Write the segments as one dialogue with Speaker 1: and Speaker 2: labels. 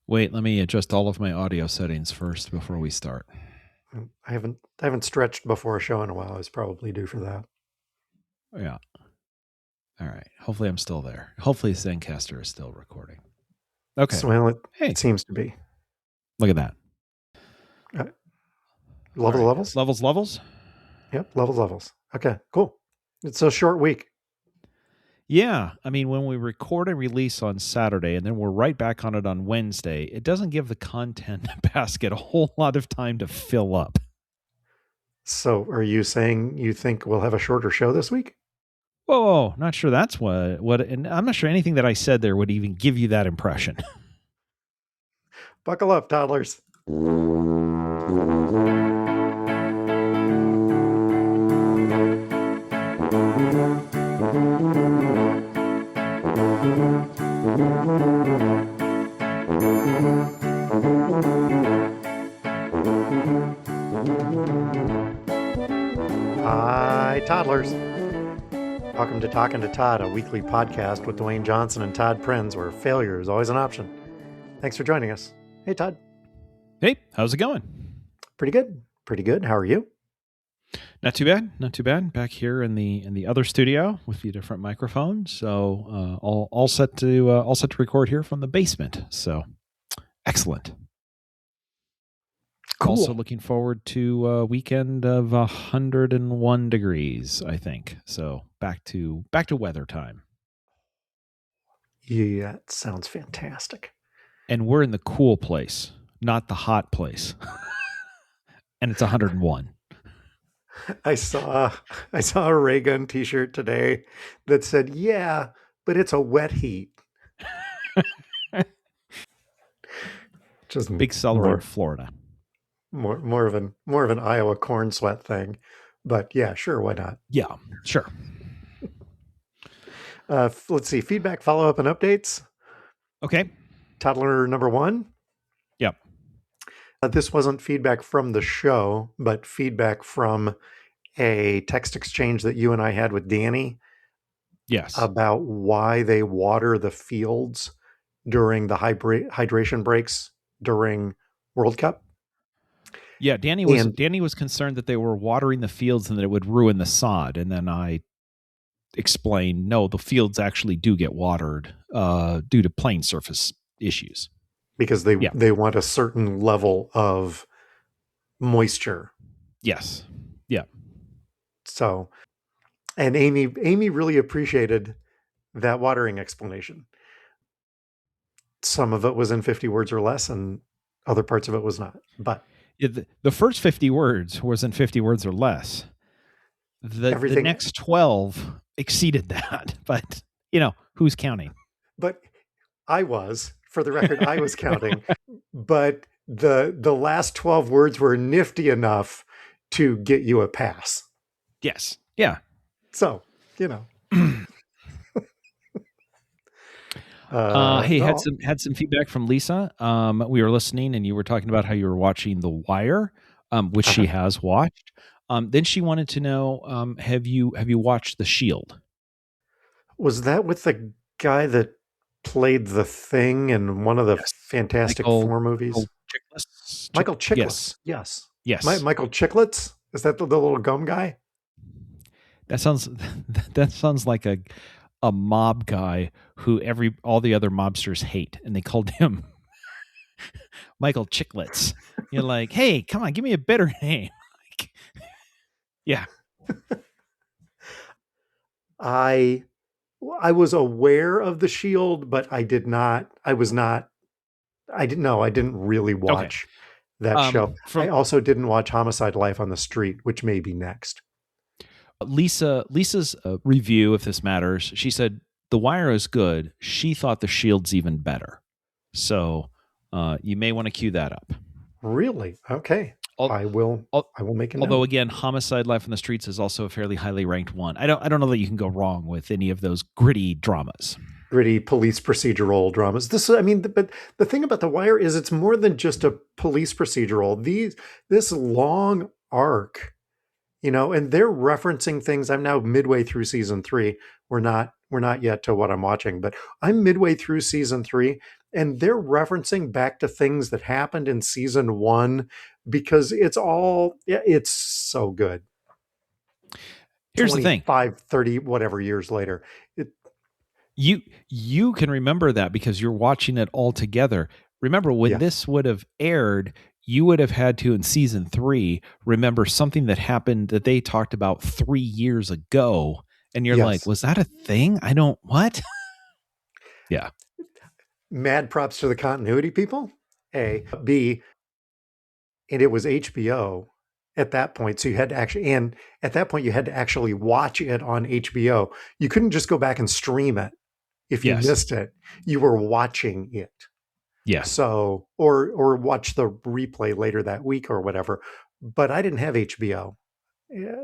Speaker 1: Wait, let me adjust all of my audio settings first before we start.
Speaker 2: I haven't stretched before a show in a while. I was probably due for that.
Speaker 1: Yeah. All right. Hopefully I'm still there. Hopefully Zencaster is still recording. Okay.
Speaker 2: So, well,
Speaker 1: Hey,
Speaker 2: it seems to be.
Speaker 1: look at that.
Speaker 2: Levels?
Speaker 1: Levels?
Speaker 2: Yep, levels. Okay, cool. It's a short week.
Speaker 1: Yeah. I mean, when we record and release on Saturday and then we're right back on it on Wednesday, it doesn't give the content basket a whole lot of time to fill up.
Speaker 2: So are you saying you think we'll have a shorter show this week?
Speaker 1: Whoa, not sure that's what, and I'm not sure anything that I said there would even give you that impression.
Speaker 2: Buckle up, toddlers. Hi, toddlers. Welcome to Talking to Todd, a weekly podcast with Dewayne Johnson and Todd Prinz, where failure is always an option. Thanks for joining us. Hey, Todd.
Speaker 1: Hey, how's it going?
Speaker 2: Pretty good. How are you?
Speaker 1: Not too bad. Back here in the other studio with the different microphones, so all set to record here from the basement. So excellent.
Speaker 2: Cool.
Speaker 1: Also looking forward to a weekend of 101 degrees, I think. So back to weather time.
Speaker 2: Yeah, it sounds fantastic.
Speaker 1: And we're in the cool place, not the hot place. And it's 101.
Speaker 2: I saw a ray gun t-shirt today that said, "Yeah, but it's a wet heat." Just
Speaker 1: big seller in Florida.
Speaker 2: More of an Iowa corn sweat thing. But yeah, sure, why not?
Speaker 1: Yeah, sure.
Speaker 2: Let's see, feedback, follow-up, and updates.
Speaker 1: Okay.
Speaker 2: Toddler number 1.
Speaker 1: Yep.
Speaker 2: This wasn't feedback from the show, but feedback from a text exchange that you and I had with Danny.
Speaker 1: Yes.
Speaker 2: About why they water the fields during the hydration breaks during World Cup.
Speaker 1: Yeah, Danny was concerned that they were watering the fields and that it would ruin the sod. And then I explained, no, the fields actually do get watered due to plane surface issues.
Speaker 2: Because they want a certain level of moisture.
Speaker 1: Yes. Yeah.
Speaker 2: So, and Amy really appreciated that watering explanation. Some of it was in 50 words or less, and other parts of it was not. But
Speaker 1: the first 50 words was in 50 words or less. The next 12 exceeded that, but who's counting?
Speaker 2: But for the record, I was counting. But the last 12 words were nifty enough to get you a pass.
Speaker 1: Yes. Yeah.
Speaker 2: So,
Speaker 1: hey, had some feedback from Lisa. We were listening, and you were talking about how you were watching The Wire, which she has watched. Then she wanted to know, have you watched The Shield?
Speaker 2: Was that with the guy that played the Thing in one of the Fantastic Four movies? Michael Chiklis. Yes. Michael Chiklis? Is that the little gum guy?
Speaker 1: That sounds like a mob guy who all the other mobsters hate, and they called him Michael Chicklets. You're like, hey, come on, give me a better name. Yeah.
Speaker 2: I was aware of The Shield, but I didn't really watch that show. I also didn't watch Homicide: Life on the Street, which may be next.
Speaker 1: Lisa's review, if this matters, she said The Wire is good. She thought The Shield's even better. So you may want to cue that up.
Speaker 2: Really? Okay. I will make a note.
Speaker 1: Although again, Homicide: Life on the Streets is also a fairly highly ranked one. I don't know that you can go wrong with any of those gritty dramas.
Speaker 2: Gritty police procedural dramas. But the thing about The Wire is it's more than just a police procedural. This long arc, and they're referencing things. I'm now midway through season 3. We're not yet to what I'm watching, but I'm midway through season 3, and they're referencing back to things that happened in season 1 because it's so good.
Speaker 1: Here's the thing.
Speaker 2: 30 whatever years later.
Speaker 1: You can remember that because you're watching it all together. Remember when this would have aired, you would have had to, in season 3, remember something that happened that they talked about 3 years ago. And you're like, was that a thing? What? Yeah.
Speaker 2: Mad props to the continuity people. A. B. And it was HBO at that point. So you had to actually watch it on HBO. You couldn't just go back and stream it. If you missed it, you were watching it.
Speaker 1: Yeah.
Speaker 2: So, or watch the replay later that week or whatever. But I didn't have HBO.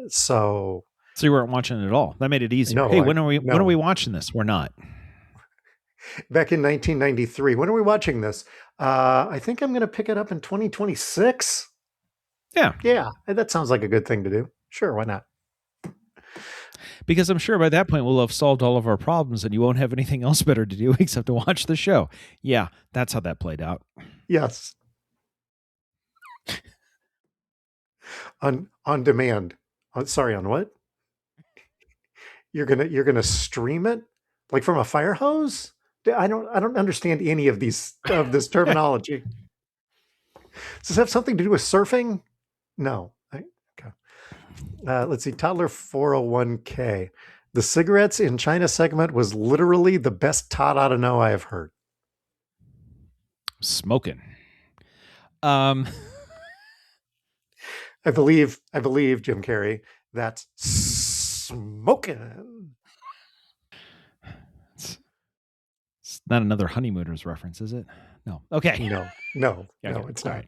Speaker 2: So
Speaker 1: you weren't watching it at all. That made it easier. Hey, when are we watching this? We're not.
Speaker 2: Back in 1993. When are we watching this? I think I'm going to pick it up in 2026.
Speaker 1: Yeah.
Speaker 2: Yeah. That sounds like a good thing to do. Sure. Why not?
Speaker 1: Because I'm sure by that point we'll have solved all of our problems and you won't have anything else better to do except to watch the show. Yeah. That's how that played out.
Speaker 2: Yes. On demand. On what? You're gonna stream it like from a fire hose? I don't understand any of this terminology. Does this have something to do with surfing? No. Okay. Let's see. Toddler 401k. The cigarettes in China segment was literally the best Todd ought to know I have heard.
Speaker 1: Smoking.
Speaker 2: I believe Jim Carrey. That's smoking.
Speaker 1: It's not another Honeymooners reference, is it? No. Okay.
Speaker 2: No, it's not.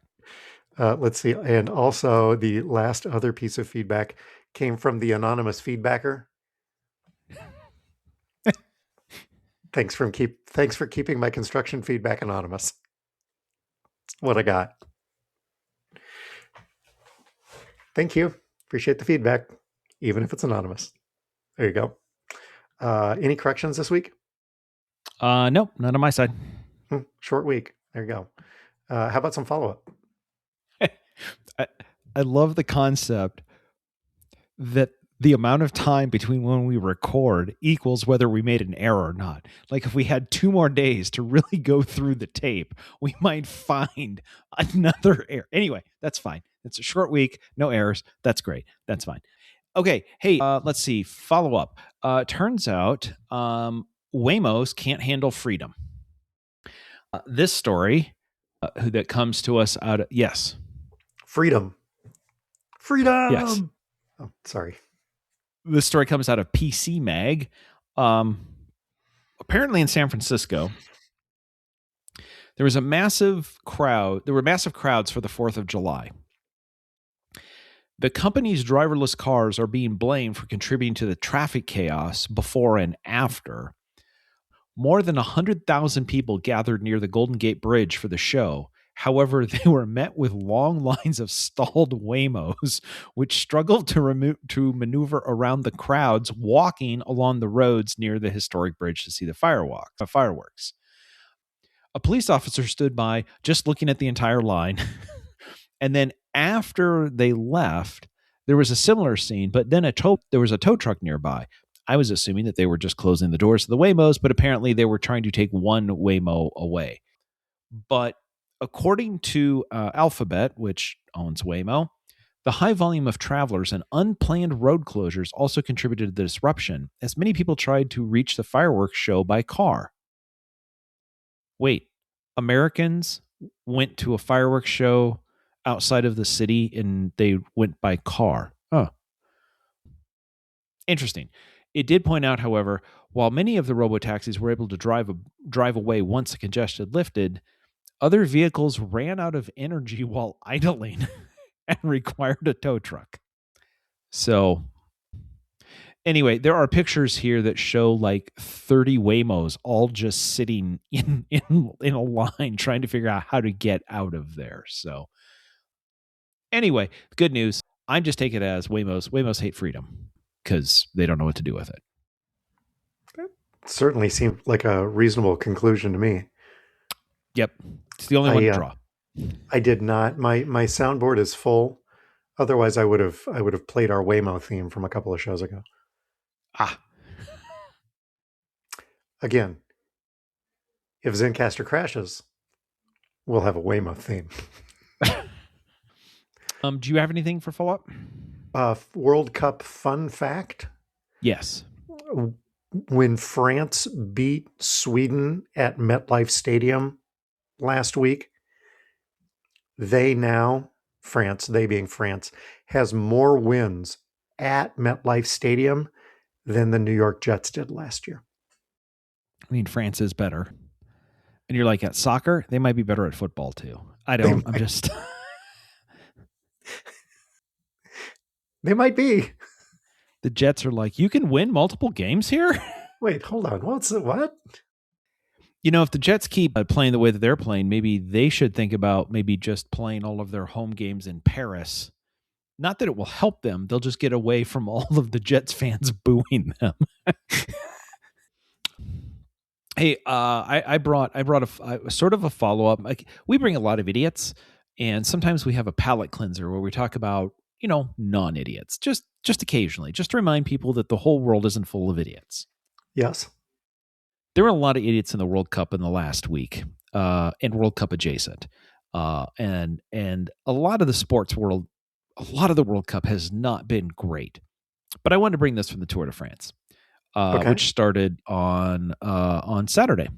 Speaker 2: Right. Let's see. And also the last other piece of feedback came from the anonymous feedbacker. Thanks for keeping my construction feedback anonymous. That's what I got. Thank you. Appreciate the feedback, even if it's anonymous. There you go. Any corrections this week?
Speaker 1: Nope, none on my side.
Speaker 2: Short week. There you go. How about some follow-up?
Speaker 1: I love the concept that the amount of time between when we record equals whether we made an error or not. Like if we had 2 more days to really go through the tape, we might find another error. Anyway, that's fine. It's a short week, no errors. That's great. That's fine. Okay. Hey, let's see. Follow up. Turns out Waymos can't handle freedom. This story that comes to us out of, yes.
Speaker 2: Freedom. Yes. Oh, sorry.
Speaker 1: This story comes out of PC Mag. Apparently in San Francisco, there was a massive crowd. There were massive crowds for the 4th of July. The company's driverless cars are being blamed for contributing to the traffic chaos before and after. More than 100,000 people gathered near the Golden Gate Bridge for the show. However, they were met with long lines of stalled Waymos, which struggled to maneuver around the crowds walking along the roads near the historic bridge to see the fireworks. A police officer stood by, just looking at the entire line. And then after they left, there was a similar scene, but then there was a tow truck nearby. I was assuming that they were just closing the doors to the Waymos, but apparently they were trying to take one Waymo away. But according to Alphabet, which owns Waymo, the high volume of travelers and unplanned road closures also contributed to the disruption, as many people tried to reach the fireworks show by car. Wait, Americans went to a fireworks show outside of the city and they went by car. Oh. Interesting. It did point out, however, while many of the robotaxis were able to drive away once the congestion lifted, other vehicles ran out of energy while idling and required a tow truck. So anyway, there are pictures here that show like 30 Waymos all just sitting in a line trying to figure out how to get out of there. So anyway, good news. I'm just taking it as Waymos hate freedom because they don't know what to do with it.
Speaker 2: That certainly seemed like a reasonable conclusion to me.
Speaker 1: Yep. It's the only one to draw.
Speaker 2: I did not. My soundboard is full. Otherwise, I would have played our Waymo theme from a couple of shows ago. Again, if Zencastr crashes, we'll have a Waymo theme.
Speaker 1: Do you have anything for follow-up?
Speaker 2: World Cup fun fact?
Speaker 1: Yes.
Speaker 2: When France beat Sweden at MetLife Stadium last week, they being France, has more wins at MetLife Stadium than the New York Jets did last year.
Speaker 1: I mean, France is better. And you're like, at soccer, they might be better at football too. I'm just...
Speaker 2: They might be.
Speaker 1: The Jets are like, you can win multiple games here?
Speaker 2: Wait, hold on. What?
Speaker 1: If the Jets keep playing the way that they're playing, maybe they should think about maybe just playing all of their home games in Paris. Not that it will help them. They'll just get away from all of the Jets fans booing them. Hey, I brought a sort of a follow-up. Like, we bring a lot of idiots, and sometimes we have a palate cleanser where we talk about, non-idiots, just occasionally, just to remind people that the whole world isn't full of idiots.
Speaker 2: Yes.
Speaker 1: There were a lot of idiots in the World Cup in the last week, and World Cup adjacent. And a lot of the sports world, a lot of the World Cup has not been great. But I wanted to bring this from the Tour de France, which started on Saturday.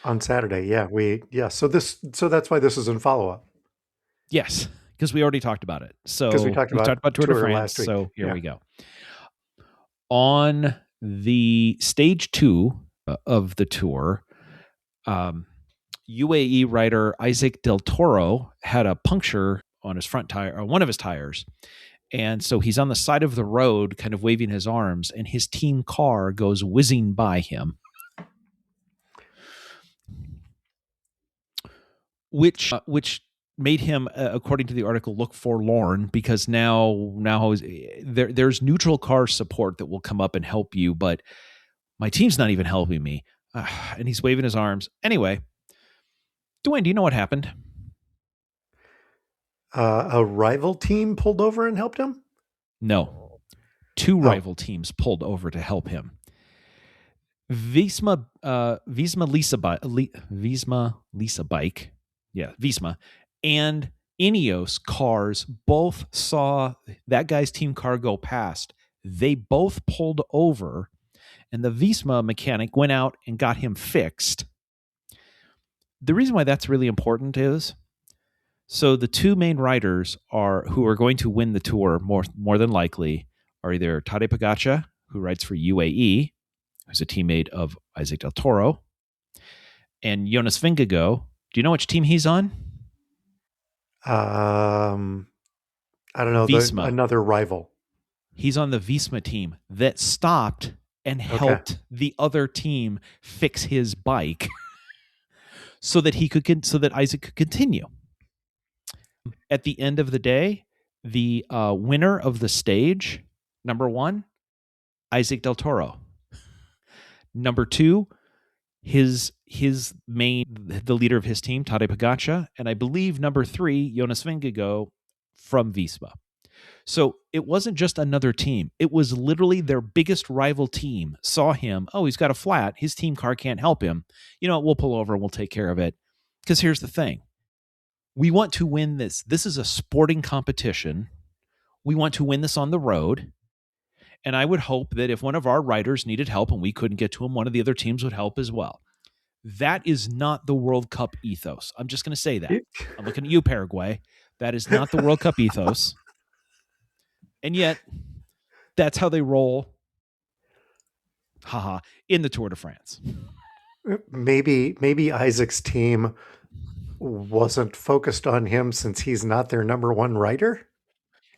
Speaker 2: On Saturday, yeah. So that's why this is in follow-up.
Speaker 1: Yes, because we already talked about it. So
Speaker 2: we talked about
Speaker 1: Tour de France. So here we go. On the stage 2 of the tour, UAE rider Isaac Del Toro had a puncture on his front tire, or one of his tires. And so he's on the side of the road kind of waving his arms, and his team car goes whizzing by him. Which made him, according to the article, look forlorn, because now there's neutral car support that will come up and help you, but my team's not even helping me. And he's waving his arms. Anyway, Dewayne, do you know what happened?
Speaker 2: A rival team pulled over and helped him?
Speaker 1: No. 2 rival teams pulled over to help him. Visma and Ineos cars both saw that guy's team car go past. They both pulled over, and the Visma mechanic went out and got him fixed. The reason why that's really important is, so the 2 main riders who are going to win the tour more than likely are either Tadej Pogacar, who rides for UAE, who's a teammate of Isaac Del Toro, and Jonas Vingegaard. Do you know which team he's on?
Speaker 2: I don't know. Another rival.
Speaker 1: He's on the Visma team that stopped and helped the other team fix his bike so that Isaac could continue. At the end of the day, the winner of the stage, number 1, Isaac Del Toro. Number 2, the leader of his team, Tadej Pogacar, and I believe number 3, Jonas Vingegaard from Visma. So it wasn't just another team. It was literally their biggest rival team saw him. Oh, he's got a flat. His team car can't help him. We'll pull over and we'll take care of it. Because here's the thing. We want to win this. This is a sporting competition. We want to win this on the road. And I would hope that if one of our riders needed help and we couldn't get to him, one of the other teams would help as well. That is not the World Cup ethos. I'm just going to say that. I'm looking at you, Paraguay. That is not the World Cup ethos. And yet, that's how they roll. In the Tour de France.
Speaker 2: Maybe Isaac's team wasn't focused on him since he's not their number 1 rider.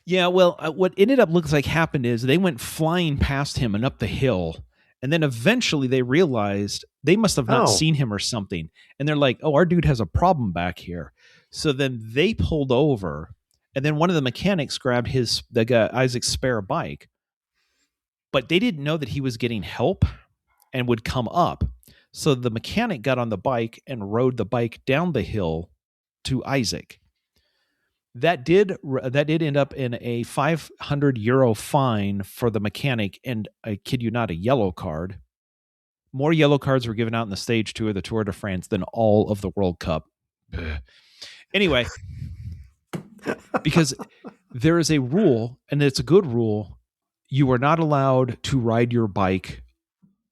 Speaker 1: Yeah, well, what ended up looks like happened is they went flying past him and up the hill, and then eventually they realized they must have not seen him or something, and they're like, "Oh, our dude has a problem back here." So then they pulled over, and then one of the mechanics grabbed Isaac's spare bike, but they didn't know that he was getting help and would come up. So the mechanic got on the bike and rode the bike down the hill to Isaac. That did end up in a €500 fine for the mechanic, and I kid you not, a yellow card. More yellow cards were given out in the stage 2 of the Tour de France than all of the World Cup. Anyway, because there is a rule, and it's a good rule, you are not allowed to ride your bike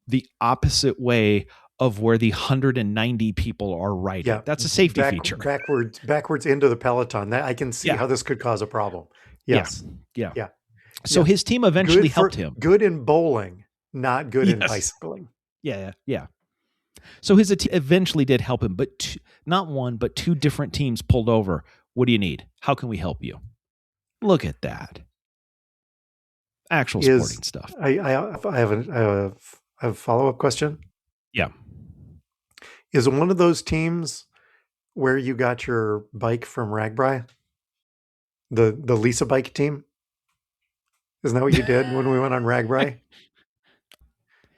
Speaker 1: the opposite way of where the 190 people are riding. Yeah, that's a safety feature.
Speaker 2: Backwards into the peloton. That I can see how this could cause a problem. Yes.
Speaker 1: Yeah. So his team eventually helped him.
Speaker 2: Good in bowling, not good in bicycling.
Speaker 1: Yeah. So his eventually did help him, but not one, but 2 different teams pulled over. What do you need? How can we help you? Look at that. Actual sporting stuff.
Speaker 2: I have a follow-up question.
Speaker 1: Yeah.
Speaker 2: Is one of those teams where you got your bike from Ragbri? The Lisa bike team? Isn't that what you did when we went on Ragbri?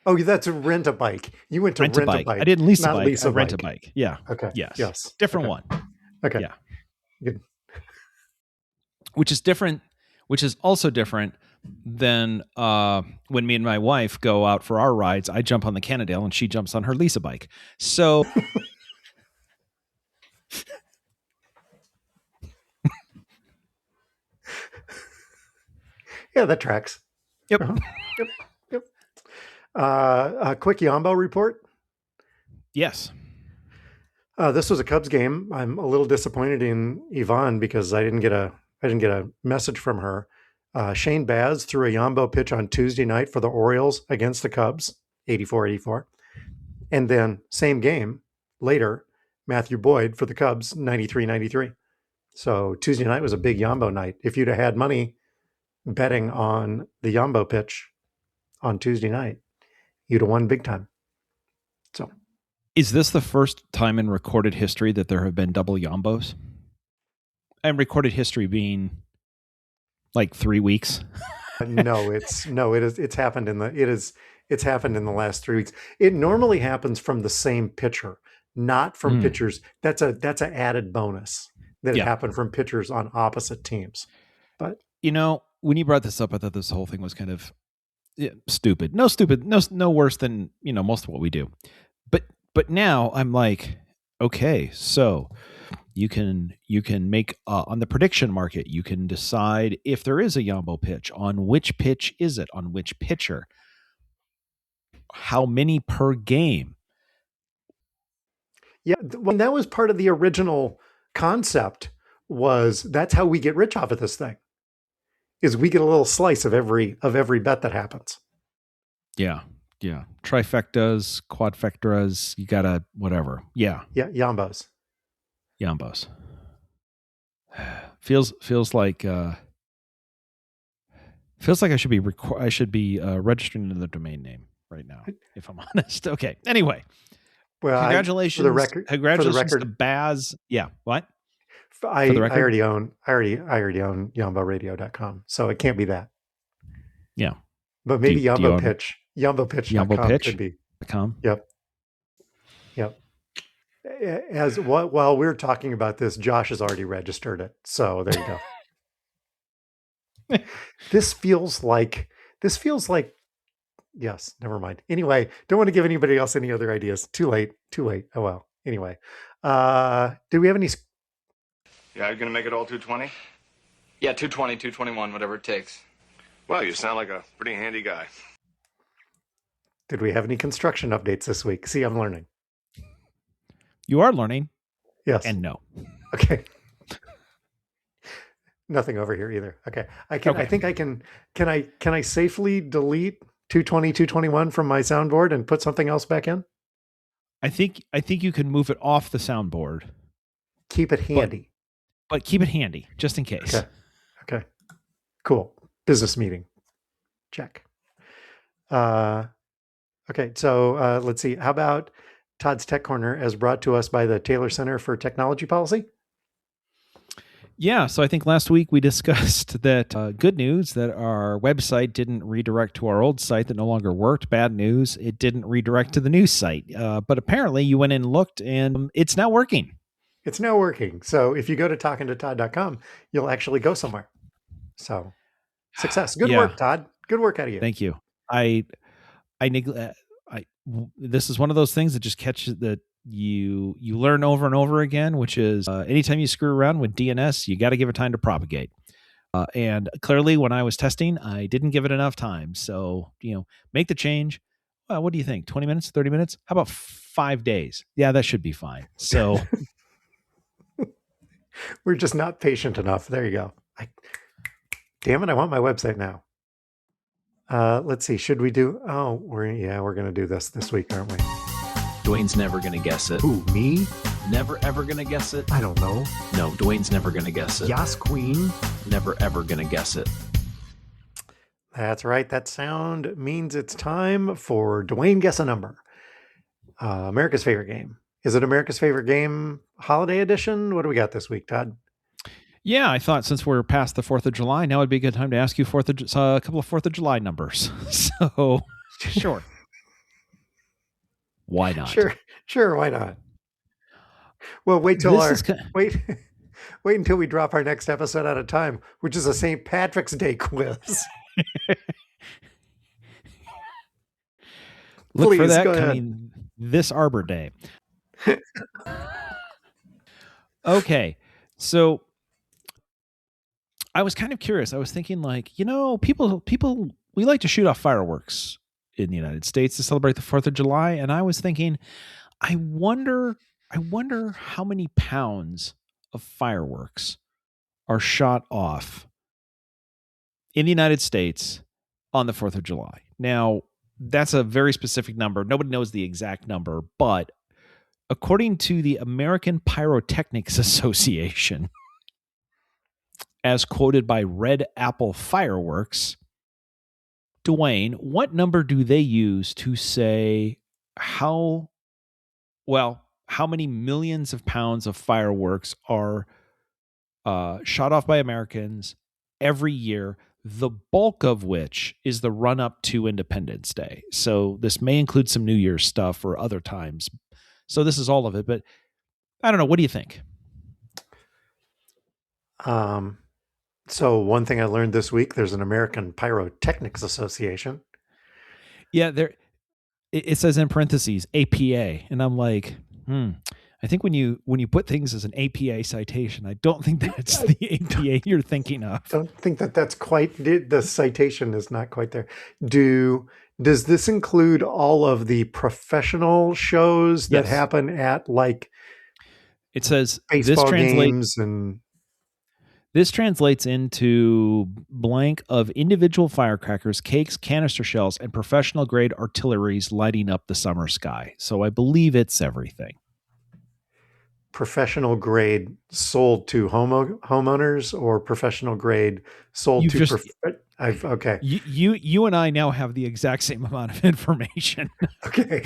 Speaker 2: Oh, that's a rent a bike. You went to rent a bike.
Speaker 1: I didn't lease a bike. I rent a bike. Yeah.
Speaker 2: Okay.
Speaker 1: Yes. Different one.
Speaker 2: Okay.
Speaker 1: Yeah.
Speaker 2: Good.
Speaker 1: Which is also different than when me and my wife go out for our rides. I jump on the Cannondale and she jumps on her Lisa bike. So
Speaker 2: yeah, that tracks.
Speaker 1: Yep.
Speaker 2: Yep. A quick Yambo report.
Speaker 1: Yes.
Speaker 2: This was a Cubs game. I'm a little disappointed in Yvonne because I didn't get a message from her. Shane Baz threw a Yambo pitch on Tuesday night for the Orioles against the Cubs, 84-84. And then same game later, Matthew Boyd for the Cubs, 93-93. So Tuesday night was a big Yambo night. If you'd have had money betting on the Yambo pitch on Tuesday night, you'd have won big time. So,
Speaker 1: is this the first time in recorded history that there have been double Yambos? And recorded history being like 3 weeks?
Speaker 2: It's happened in the last 3 weeks. It normally happens from the same pitcher, not from pitchers. That's an added bonus that it happened from pitchers on opposite teams. But
Speaker 1: when you brought this up, I thought this whole thing was kind of stupid. No worse than most of what we do. But now I'm like, okay, so you can make on the prediction market, you can decide if there is a Yambo pitch, on which pitch is it, on which pitcher, how many per game.
Speaker 2: Yeah, well, that was part of the original concept. That's how we get rich off of this thing. Is we get a little slice of every bet that happens.
Speaker 1: Yeah. Trifectas, quadfectas, you gotta whatever. Yeah.
Speaker 2: Yeah, Yambos.
Speaker 1: Feels like I should be registering the domain name right now, if I'm honest. Okay. Anyway. Well, congratulations. Congratulations to Baz. Yeah. What?
Speaker 2: I already own YamboRadio.com, so it can't be that.
Speaker 1: Yeah.
Speaker 2: But maybe Yambo Pitch. YamboPitch.com could be. Yep. While we're talking about this, Josh has already registered it. So there you go. This feels like yes, never mind. Anyway, don't want to give anybody else any other ideas. Too late. Oh well. Anyway. Do we have any?
Speaker 3: Yeah, you're gonna make it all 220?
Speaker 4: Yeah, 220, 221, whatever it takes.
Speaker 3: Well, you sound like a pretty handy guy.
Speaker 2: Did we have any construction updates this week? See, I'm learning.
Speaker 1: You are learning.
Speaker 2: Yes.
Speaker 1: And no.
Speaker 2: Okay. Nothing over here either. Okay. I think I can. Can I safely delete 220, 221 from my soundboard and put something else back in?
Speaker 1: I think you can move it off the soundboard.
Speaker 2: Keep it handy.
Speaker 1: But keep it handy, just in case.
Speaker 2: Okay. Cool. Business meeting. Check. Okay, so let's see. How about Todd's Tech Corner as brought to us by the Taylor Center for Technology Policy?
Speaker 1: Yeah, so I think last week we discussed that good news that our website didn't redirect to our old site that no longer worked. Bad news, it didn't redirect to the new site. But apparently you went in and looked and it's now working.
Speaker 2: It's now working. So if you go to talkingtotodd.com, you'll actually go somewhere. So success. Good work, Todd. Good work out of you.
Speaker 1: Thank you. This is one of those things that just catches that you learn over and over again, which is anytime you screw around with DNS, you got to give it time to propagate. And clearly when I was testing, I didn't give it enough time. So, make the change. What do you think? 20 minutes, 30 minutes? How about 5 days? Yeah, that should be fine. So
Speaker 2: we're just not patient enough. There you go. Damn it. I want my website now. Let's see. Should we do? Oh, we're going to do this week, aren't we?
Speaker 5: Dwayne's never going to guess it.
Speaker 2: Who, me?
Speaker 5: Never, ever going to guess it?
Speaker 2: I don't know.
Speaker 5: No, Dwayne's never going to guess it.
Speaker 2: Yas Queen?
Speaker 5: Never, ever going to guess it.
Speaker 2: That's right. That sound means it's time for Dwayne Guess a Number. America's favorite game. Is it America's favorite game holiday edition? What do we got this week, Todd?
Speaker 1: Yeah, I thought since we're past the 4th of July, now would be a good time to ask you a couple of 4th of July numbers. So, sure. Why not?
Speaker 2: Sure. Why not? Well, wait until we drop our next episode at a time, which is a St. Patrick's Day quiz.
Speaker 1: Look for that coming this Arbor Day. Okay, so I was kind of curious. I was thinking, people we like to shoot off fireworks in the United States to celebrate the 4th of July, and I was thinking, I wonder how many pounds of fireworks are shot off in the United States on the 4th of July. Now, that's a very specific number. Nobody knows the exact number, but according to the American Pyrotechnics Association, as quoted by Red Apple Fireworks, Dwayne, what number do they use to say how many millions of pounds of fireworks are shot off by Americans every year, the bulk of which is the run-up to Independence Day. So this may include some New Year's stuff or other times. So this is all of it, but I don't know. What do you think?
Speaker 2: So one thing I learned this week, there's an American Pyrotechnics Association.
Speaker 1: Yeah, it says in parentheses APA, and I'm like, I think when you put things as an APA citation, I don't think that's the APA you're thinking of.
Speaker 2: Don't think that's quite the citation is not quite there. Does this include all of the professional shows that happen at
Speaker 1: it says
Speaker 2: baseball games and
Speaker 1: this translates into blank of individual firecrackers, cakes, canister shells, and professional grade artilleries lighting up the summer sky. So I believe it's everything.
Speaker 2: Professional grade sold to homeowners or professional grade sold okay.
Speaker 1: You and I now have the exact same amount of information.
Speaker 2: Okay.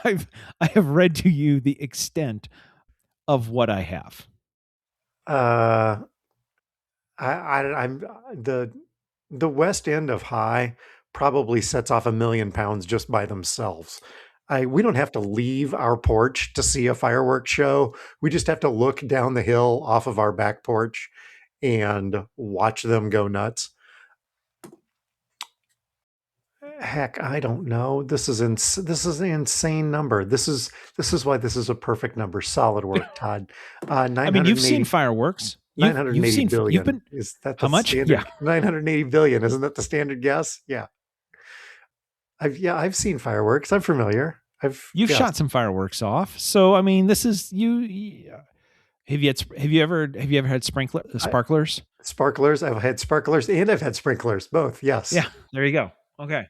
Speaker 1: I have read to you the extent of what I have.
Speaker 2: I'm the west end of high probably sets off 1 million pounds just by themselves. We don't have to leave our porch to see a fireworks show. We just have to look down the hill off of our back porch and watch them go nuts. Heck, I don't know. This is an insane number. This is why this is a perfect number. Solid work, Todd.
Speaker 1: I mean, you've seen fireworks.
Speaker 2: 980 billion. Is that the
Speaker 1: how much?
Speaker 2: Standard? Yeah. 980 billion. Isn't that the standard guess? Yeah. I've seen fireworks. I'm familiar. You've
Speaker 1: shot some fireworks off. So I mean, this is you. Have you ever had sparklers?
Speaker 2: Sparklers. I've had sparklers and I've had sprinklers. Both. Yes.
Speaker 1: Yeah. There you go. Okay.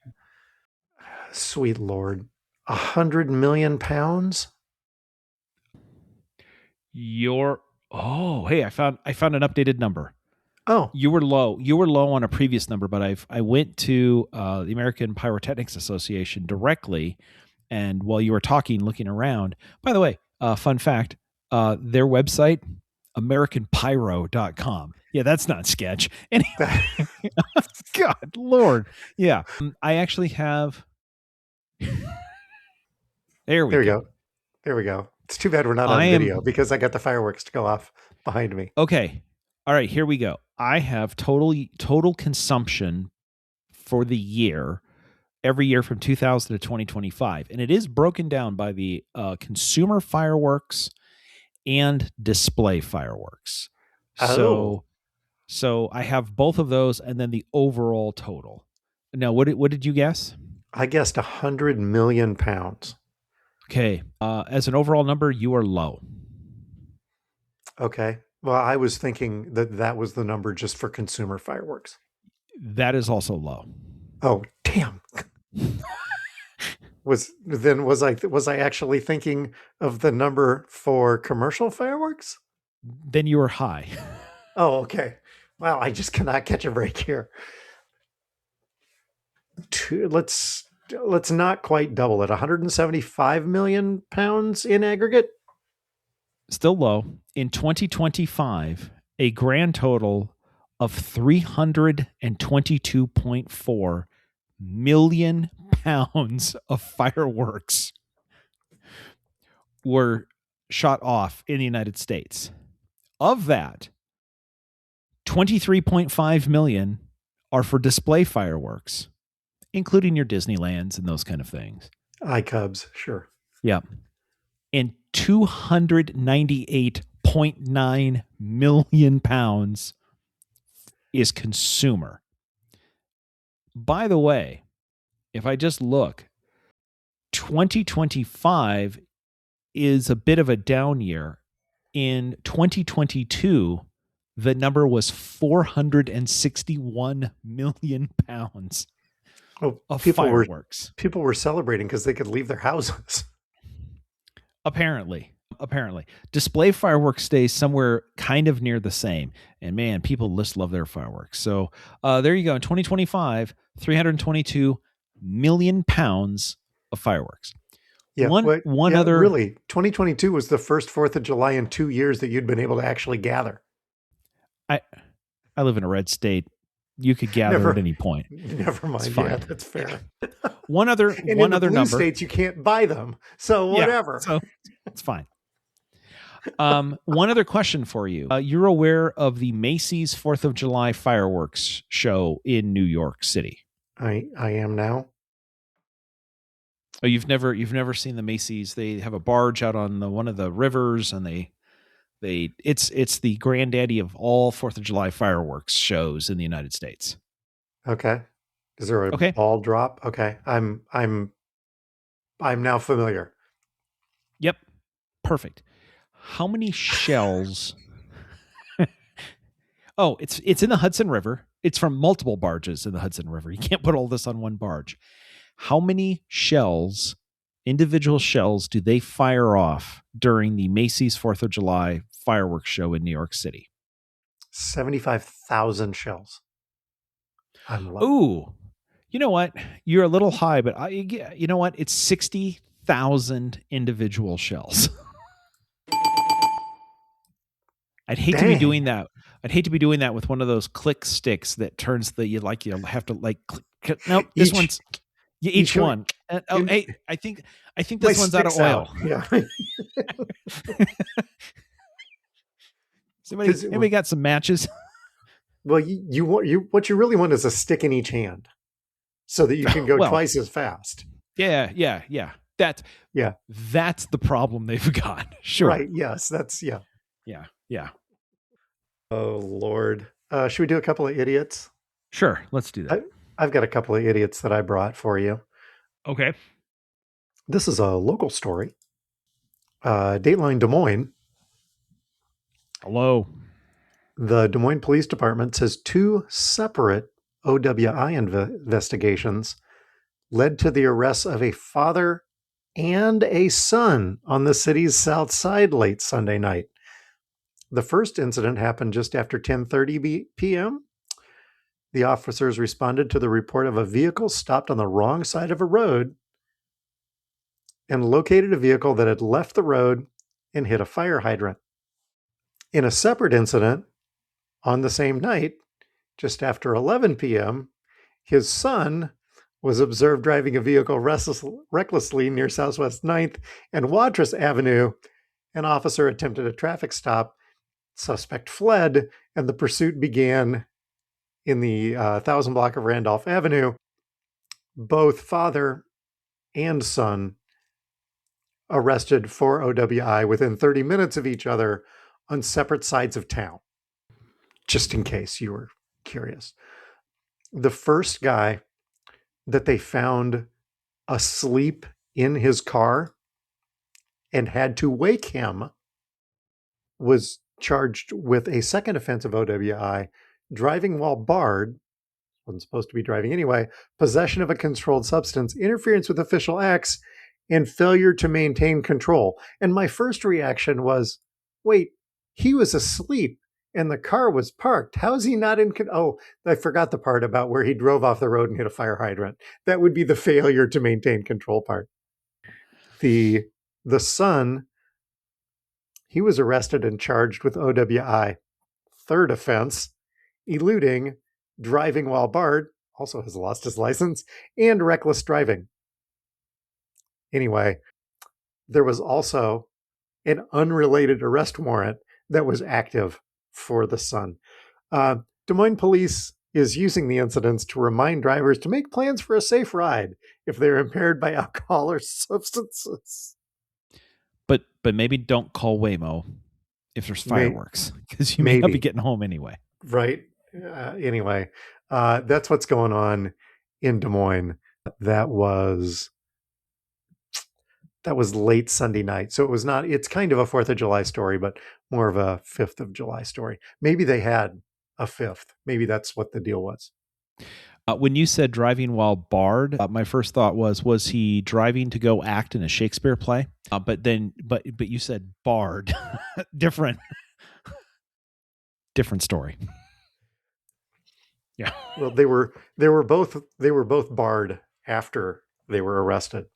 Speaker 2: Sweet Lord. 100 million pounds.
Speaker 1: Hey, I found an updated number.
Speaker 2: Oh,
Speaker 1: you were low on a previous number, but I went to the American Pyrotechnics Association directly, and while you were talking, looking around. By the way, fun fact: their website AmericanPyro.com. Yeah, that's not sketch. Anyway, God, Lord. Yeah. I actually have. There we go.
Speaker 2: There we go. It's too bad we're not on video because I got the fireworks to go off behind me.
Speaker 1: Okay. All right, here we go. I have total consumption for the year, every year from 2000 to 2025. And it is broken down by the consumer fireworks and display fireworks.
Speaker 2: Oh.
Speaker 1: So I have both of those and then the overall total. Now, what did you guess?
Speaker 2: I guessed 100 million pounds.
Speaker 1: Okay. As an overall number, you are low.
Speaker 2: Okay. Well, I was thinking that was the number just for consumer fireworks.
Speaker 1: That is also low.
Speaker 2: Oh, damn. Was I actually thinking of the number for commercial fireworks?
Speaker 1: Then you were high.
Speaker 2: Oh, okay. Wow, I just cannot catch a break here. Let's not quite double it. 175 million pounds in aggregate.
Speaker 1: Still low. In 2025, a grand total of 322.4 million pounds of fireworks were shot off in the United States. Of that, 23.5 million are for display fireworks, including your Disneylands and those kind of things.
Speaker 2: iCubs, sure.
Speaker 1: Yeah. And 298.9 million pounds is consumer. By the way, if I just look, 2025 is a bit of a down year. In 2022, the number was 461 million pounds of fireworks.
Speaker 2: People were celebrating because they could leave their houses.
Speaker 1: Apparently. Display fireworks stays somewhere kind of near the same. And man, people just love their fireworks. So there you go. In 2025, 322 million pounds of fireworks.
Speaker 2: Yeah, other. Really, 2022 was the first 4th of July in 2 years that you'd been able to actually gather.
Speaker 1: I live in a red state. You could gather at any point.
Speaker 2: Never mind. Yeah, that's fair.
Speaker 1: One other
Speaker 2: blue
Speaker 1: number.
Speaker 2: States you can't buy them, so whatever.
Speaker 1: Yeah, so it's fine. One other question for you. You're aware of the Macy's 4th of July fireworks show in New York City?
Speaker 2: I am now.
Speaker 1: Oh, you've never seen the Macy's? They have a barge out on one of the rivers, and it's the granddaddy of all 4th of July fireworks shows in the United States.
Speaker 2: Okay. Is there a ball drop? Okay. I'm now familiar.
Speaker 1: Yep. Perfect. How many shells? Oh, it's in the Hudson River. It's from multiple barges in the Hudson River. You can't put all this on one barge. How many shells, individual shells, do they fire off during the Macy's 4th of July fireworks show in New York City?
Speaker 2: 75,000 shells.
Speaker 1: Ooh, you know what? You're a little high, but you know what? It's 60,000 individual shells. I'd hate to be doing that. I'd hate to be doing that with one of those click sticks that turns you'll have to click. Nope, this one's each one. Hey, I think this one's out of oil.
Speaker 2: Yeah.
Speaker 1: Anybody got some matches?
Speaker 2: Well, what you really want is a stick in each hand, so that you can go twice as fast.
Speaker 1: Yeah. That's the problem they've got. Sure.
Speaker 2: Right. Yes. That's
Speaker 1: Yeah.
Speaker 2: Oh Lord. Should we do a couple of idiots?
Speaker 1: Sure. Let's do that.
Speaker 2: I've got a couple of idiots that I brought for you.
Speaker 1: Okay.
Speaker 2: This is a local story. Dateline Des Moines.
Speaker 1: Hello.
Speaker 2: The Des Moines Police Department says 2 separate OWI investigations led to the arrests of a father and a son on the city's south side late Sunday night. The first incident happened just after 10:30 p.m. The officers responded to the report of a vehicle stopped on the wrong side of a road and located a vehicle that had left the road and hit a fire hydrant. In a separate incident, on the same night, just after 11 p.m., his son was observed driving a vehicle recklessly near Southwest 9th and Watrous Avenue. An officer attempted a traffic stop. Suspect fled, and the pursuit began in the 1000 block of Randolph Avenue. Both father and son arrested for OWI within 30 minutes of each other on separate sides of town, just in case you were curious. The first guy that they found asleep in his car and had to wake him was charged with a second offense of OWI, driving while barred, wasn't supposed to be driving anyway, possession of a controlled substance, interference with official acts, and failure to maintain control. And my first reaction was, wait, he was asleep and the car was parked. How is he not in Oh, I forgot the part about where he drove off the road and hit a fire hydrant. That would be the failure to maintain control part. The son, he was arrested and charged with OWI. Third offense, eluding, driving while barred, also has lost his license, and reckless driving. Anyway, there was also an unrelated arrest warrant that was active for the son. Des Moines police is using the incidents to remind drivers to make plans for a safe ride if they're impaired by alcohol or substances.
Speaker 1: But maybe don't call Waymo if there's fireworks, because you may not be getting home anyway.
Speaker 2: Right. Anyway, that's what's going on in Des Moines. That was late Sunday night. So it's kind of a 4th of July story, but more of a 5th of July story. Maybe they had a 5th. Maybe that's what the deal was.
Speaker 1: When you said driving while barred, my first thought was he driving to go act in a Shakespeare play? But you said barred. Different story. Yeah.
Speaker 2: Well, they were both barred after they were arrested.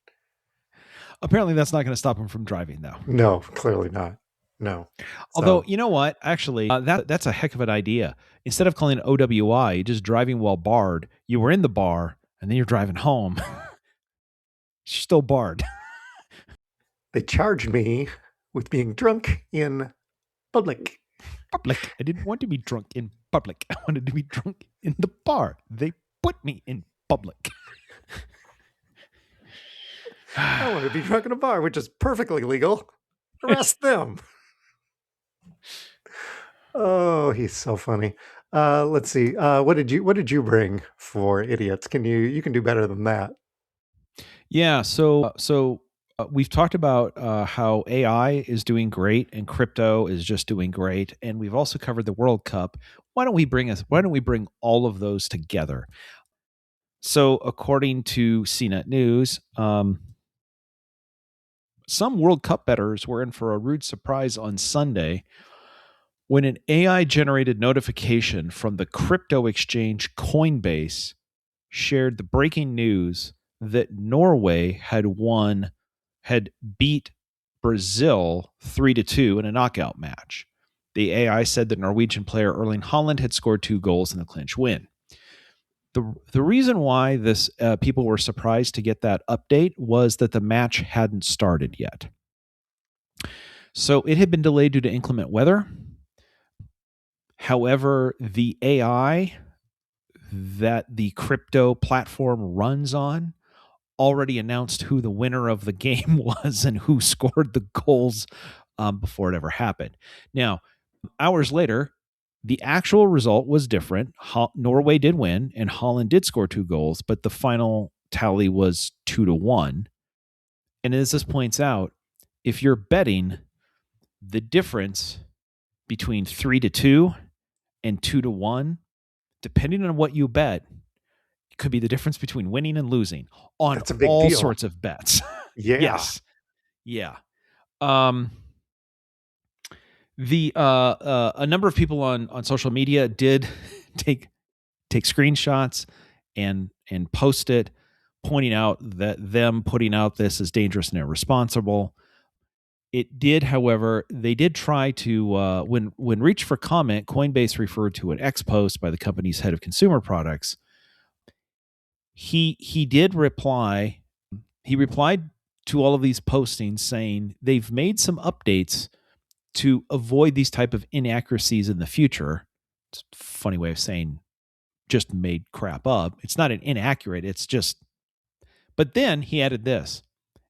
Speaker 1: Apparently that's not going to stop him from driving, though.
Speaker 2: No, clearly not. No.
Speaker 1: Although, you know what? Actually, that's a heck of an idea. Instead of calling it OWI, just driving while barred, you were in the bar and then you're driving home. You're still barred.
Speaker 2: They charged me with being drunk in public.
Speaker 1: I didn't want to be drunk in public. I wanted to be drunk in the bar. They put me in public.
Speaker 2: I want to be drunk in a bar, which is perfectly legal. Arrest them. Oh, he's so funny. Let's see. What did you bring for idiots? You can do better than that.
Speaker 1: Yeah. So we've talked about how AI is doing great and crypto is just doing great, and we've also covered the World Cup. Why don't we bring all of those together? So, according to CNET News, some World Cup bettors were in for a rude surprise on Sunday when an AI-generated notification from the crypto exchange Coinbase shared the breaking news that Norway had beat Brazil 3-2 in a knockout match. The AI said that Norwegian player Erling Haaland had scored 2 goals in the clinch win. The reason why this people were surprised to get that update was that the match hadn't started yet. So it had been delayed due to inclement weather. However, the AI that the crypto platform runs on already announced who the winner of the game was and who scored the goals before it ever happened. Now, hours later, the actual result was different. Norway did win, and Haaland did score 2 goals, but the final tally was 2-1. And as this points out, if you're betting, the difference between 3-2 and 2-1, depending on what you bet, it could be the difference between winning and losing on all sorts of bets.
Speaker 2: Yeah.
Speaker 1: Yes. Yeah. A number of people on social media did take screenshots and post it, pointing out that them putting out this is dangerous and irresponsible. It did, however, they did try to, when reached for comment, Coinbase referred to an X post by the company's head of consumer products. He did reply. He replied to all of these postings saying they've made some updates to avoid these type of inaccuracies in the future. It's a funny way of saying just made crap up. It's not an inaccurate. It's just, but then he added this,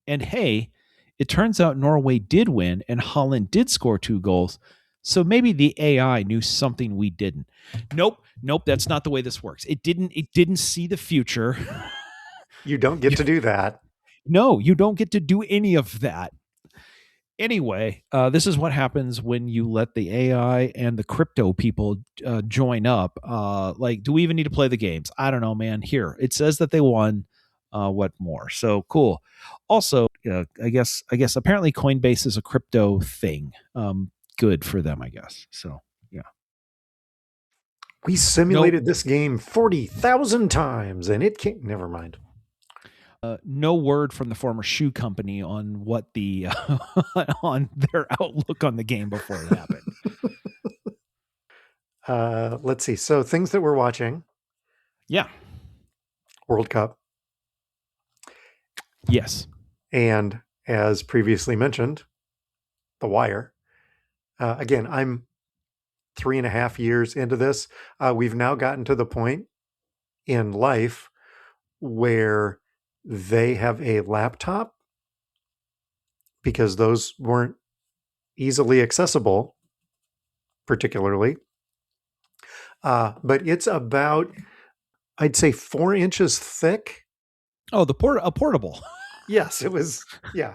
Speaker 1: and hey, it turns out Norway did win and Holland did score 2 goals. So maybe the AI knew something we didn't. Nope. That's not the way this works. It didn't see the future.
Speaker 2: You don't get to do that.
Speaker 1: No, you don't get to do any of that. Anyway, this is what happens when you let the AI and the crypto people join up. Like, do we even need to play the games? I don't know, man. Here, it says that they won. What more? So cool. Also, I guess apparently Coinbase is a crypto thing. Good for them, I guess. So yeah.
Speaker 2: We simulated this game 40,000 times, and it can't. Never mind.
Speaker 1: No word from the former shoe company on what the on their outlook on the game before it
Speaker 2: happened. Let's see. So things that we're watching.
Speaker 1: Yeah.
Speaker 2: World Cup.
Speaker 1: Yes.
Speaker 2: And as previously mentioned, The Wire. Again, I'm 3.5 years into this. We've now gotten to the point in life where they have a laptop, because those weren't easily accessible, particularly. But it's about, I'd say, 4 inches thick.
Speaker 1: Oh, a portable.
Speaker 2: Yes, it was. Yeah.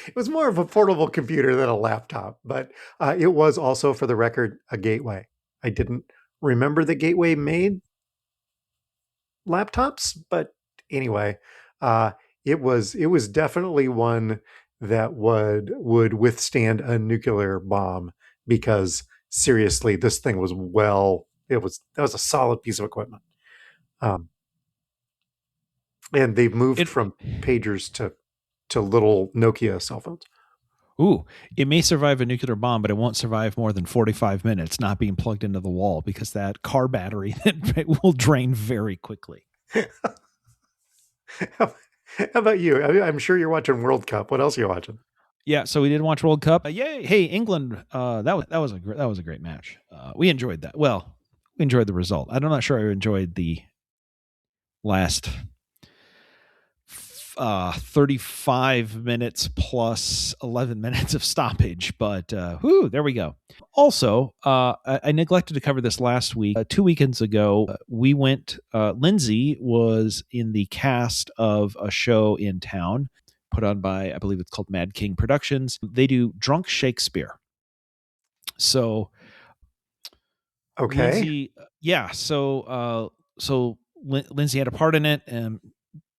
Speaker 2: It was more of a portable computer than a laptop, but it was also, for the record, a Gateway. I didn't remember that Gateway made laptops, but anyway, it was definitely one that would withstand a nuclear bomb, because seriously, this thing was that was a solid piece of equipment. And they've moved from pagers to little Nokia cell phones.
Speaker 1: Ooh, it may survive a nuclear bomb, but it won't survive more than 45 minutes not being plugged into the wall, because that car battery will drain very quickly.
Speaker 2: How about you? I'm sure you're watching World Cup. What else are you watching?
Speaker 1: Yeah, so we did watch World Cup. Yay! Hey, England. That was a great match. We enjoyed that. Well, we enjoyed the result. I'm not sure I enjoyed the last 35 minutes plus 11 minutes of stoppage, but there we go. Also, I neglected to cover this last week. 2 weekends ago, we went, Lindsay was in the cast of a show in town put on by, I believe it's called Mad King Productions. They do Drunk Shakespeare. So,
Speaker 2: okay.
Speaker 1: Lindsay, yeah. So Lindsay had a part in it, and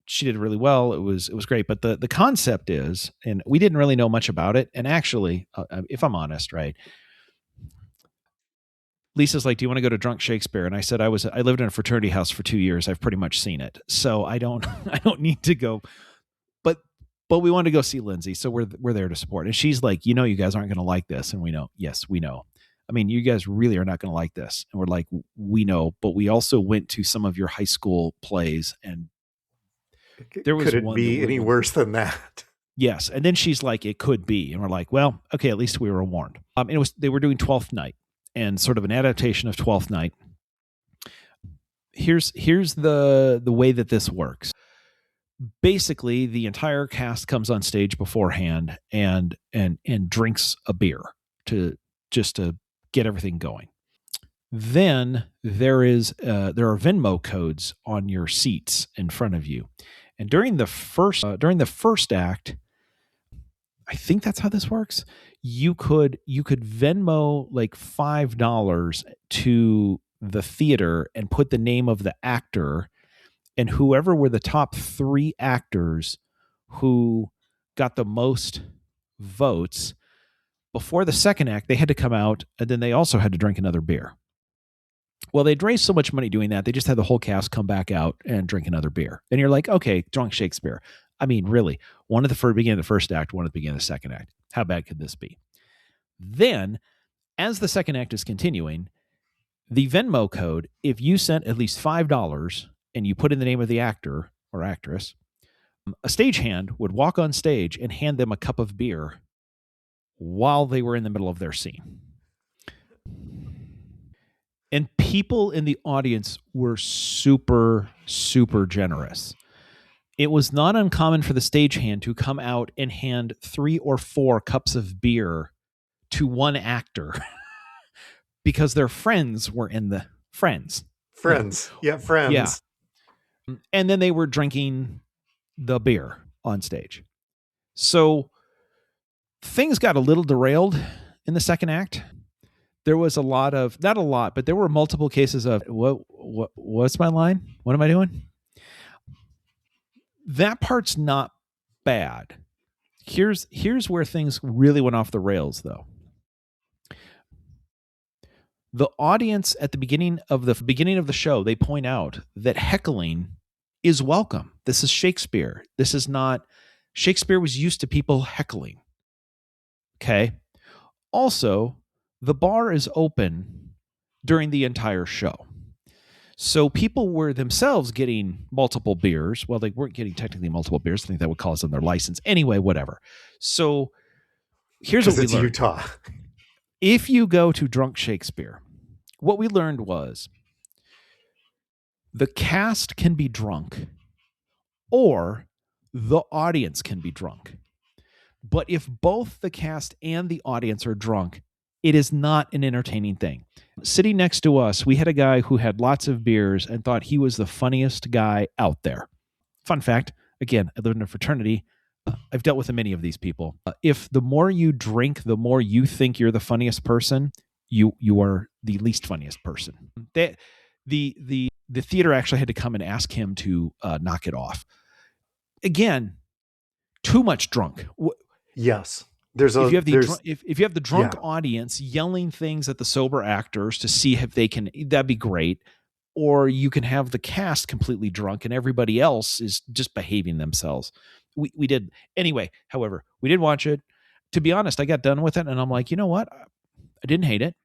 Speaker 1: she did really well. It was great. But the concept is, and we didn't really know much about it. And actually, if I'm honest, right, Lisa's like, do you want to go to Drunk Shakespeare? And I said, I lived in a fraternity house for 2 years. I've pretty much seen it. So I don't need to go, but we wanted to go see Lindsay. So we're there to support. And she's like, you guys aren't going to like this. And we know, yes, we know. I mean, you guys really are not going to like this. And we're like, we know, but we also went to some of your high school plays, and there was
Speaker 2: could it be any worse than that?
Speaker 1: Yes. And then she's like, it could be. And we're like, well, okay, at least we were warned. They were doing 12th Night, and sort of an adaptation of 12th Night. Here's the way that this works. Basically, the entire cast comes on stage beforehand and drinks a beer to get everything going. Then there are Venmo codes on your seats in front of you. And during the first act, I think that's how this works. You could Venmo like $5 to the theater and put the name of the actor, and whoever were the top 3 actors who got the most votes before the second act, they had to come out, and then they also had to drink another beer. Well, they'd raised so much money doing that, they just had the whole cast come back out and drink another beer. And you're like, okay, Drunk Shakespeare. I mean, really, one at the beginning of the first act, one at the beginning of the second act. How bad could this be? Then, as the second act is continuing, the Venmo code, if you sent at least $5 and you put in the name of the actor or actress, a stagehand would walk on stage and hand them a cup of beer while they were in the middle of their scene. And people in the audience were super, super generous. It was not uncommon for the stagehand to come out and hand 3 or 4 cups of beer to one actor because their friends were in the friends.
Speaker 2: Friends.
Speaker 1: Yeah. And then they were drinking the beer on stage. So things got a little derailed in the second act. There was a lot of, not a lot, but there were multiple cases of, what's my line? What am I doing? That part's not bad. Here's where things really went off the rails, though. The audience at the beginning of the show, they point out that heckling is welcome. This is Shakespeare. This is not, Shakespeare was used to people heckling. Okay. Also, the bar is open during the entire show. So people were themselves getting multiple beers. Well, they weren't getting technically multiple beers. I think that would cause them their license. Anyway, whatever. So here's what we learned.
Speaker 2: Utah.
Speaker 1: If you go to Drunk Shakespeare, what we learned was the cast can be drunk or the audience can be drunk. But if both the cast and the audience are drunk, it is not an entertaining thing. Sitting next to us, we had a guy who had lots of beers and thought he was the funniest guy out there. Fun fact, again, I live in a fraternity. I've dealt with many of these people. If the more you drink, the more you think you're the funniest person, you are the least funniest person. The theater actually had to come and ask him to knock it off. Again, too much drunk.
Speaker 2: Yes.
Speaker 1: If you have the drunk audience yelling things at the sober actors to see if they can, that'd be great. Or you can have the cast completely drunk and everybody else is just behaving themselves. We did anyway. However, we did watch it. To be honest, I got done with it and I'm like, you know what? I didn't hate it.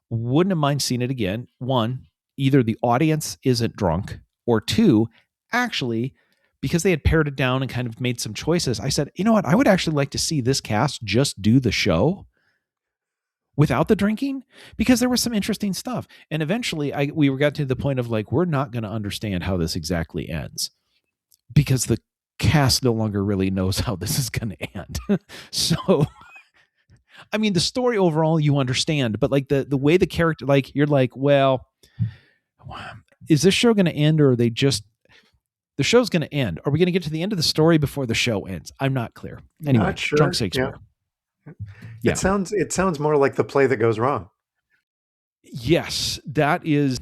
Speaker 1: Wouldn't have mind seeing it again. One, either the audience isn't drunk, or two, actually, because they had pared it down and kind of made some choices, I said, you know what? I would actually like to see this cast just do the show without the drinking, because there was some interesting stuff. And eventually we got to the point of like, we're not going to understand how this exactly ends because the cast no longer really knows how this is going to end. So, I mean, the story overall, you understand, but like the way the character, like, you're like, well, is this show going to end, or are they just, the show's going to end? Are we going to get to the end of the story before the show ends? I'm not clear. Anyway,
Speaker 2: not sure.
Speaker 1: Drunk Shakespeare.
Speaker 2: Yeah. It sounds more like the play that goes wrong.
Speaker 1: Yes, that is.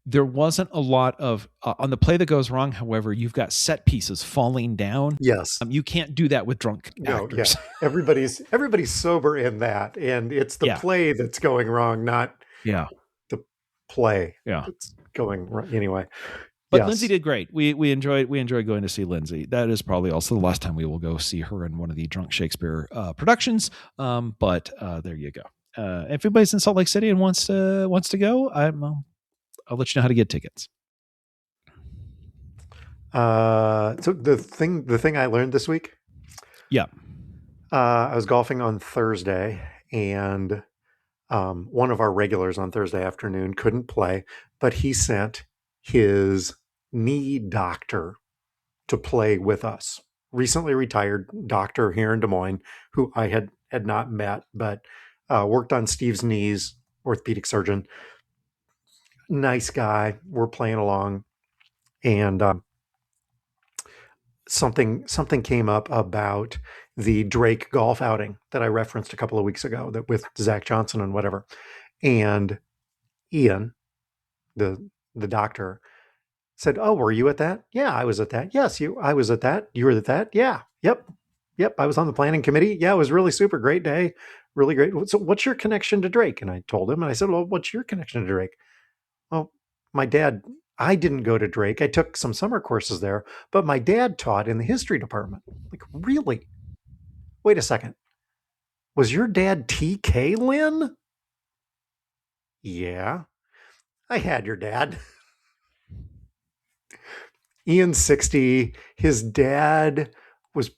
Speaker 1: There wasn't a lot of on the play that goes wrong. However, you've got set pieces falling down.
Speaker 2: Yes,
Speaker 1: you can't do that with drunk actors.
Speaker 2: Yeah. Everybody's sober in that, and it's the play that's going wrong, not the play. That's going wrong anyway.
Speaker 1: But Lindsay did great. We enjoyed going to see Lindsay. That is probably also the last time we will go see her in one of the Drunk Shakespeare productions. But there you go. If anybody's in Salt Lake City and wants to go, I'll let you know how to get tickets.
Speaker 2: So the thing I learned this week.
Speaker 1: Yeah.
Speaker 2: I was golfing on Thursday, and one of our regulars on Thursday afternoon couldn't play, but he sent his knee doctor to play with us. Recently retired doctor here in Des Moines, who I had not met, but worked on Steve's knees, orthopedic surgeon. Nice guy. We're playing along, and something came up about the Drake golf outing that I referenced a couple of weeks ago, that with Zach Johnson and whatever. And Ian, the doctor, said, "Oh, were you at that?" "Yeah, I was at that." "Yes, I was at that." "You were at that?" "Yeah." Yep. I was on the planning committee. "Yeah, it was really super. Great day. Really great." "So what's your connection to Drake?" And I told him, and I said, "Well, what's your connection to Drake?" "Well, my dad I didn't go to Drake. I took some summer courses there, but my dad taught in the history department. Like, really? Wait a second. Was your dad TK Lynn? Yeah, I had your dad. Ian's 60. His dad was,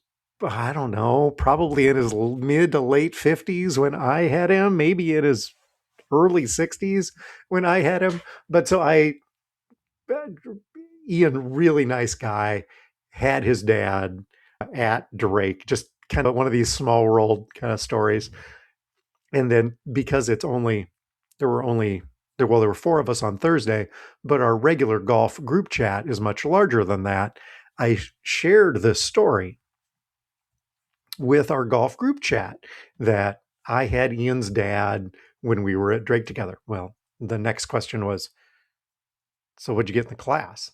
Speaker 2: I don't know, probably in his mid to late 50s when I had him, maybe in his early 60s when I had him. But so Ian, really nice guy, had his dad at Drake, just kind of one of these small world kind of stories. And then because there were 4 of us on Thursday, but our regular golf group chat is much larger than that. I shared this story with our golf group chat that I had Ian's dad when we were at Drake together. Well, the next question was, so what'd you get in the class?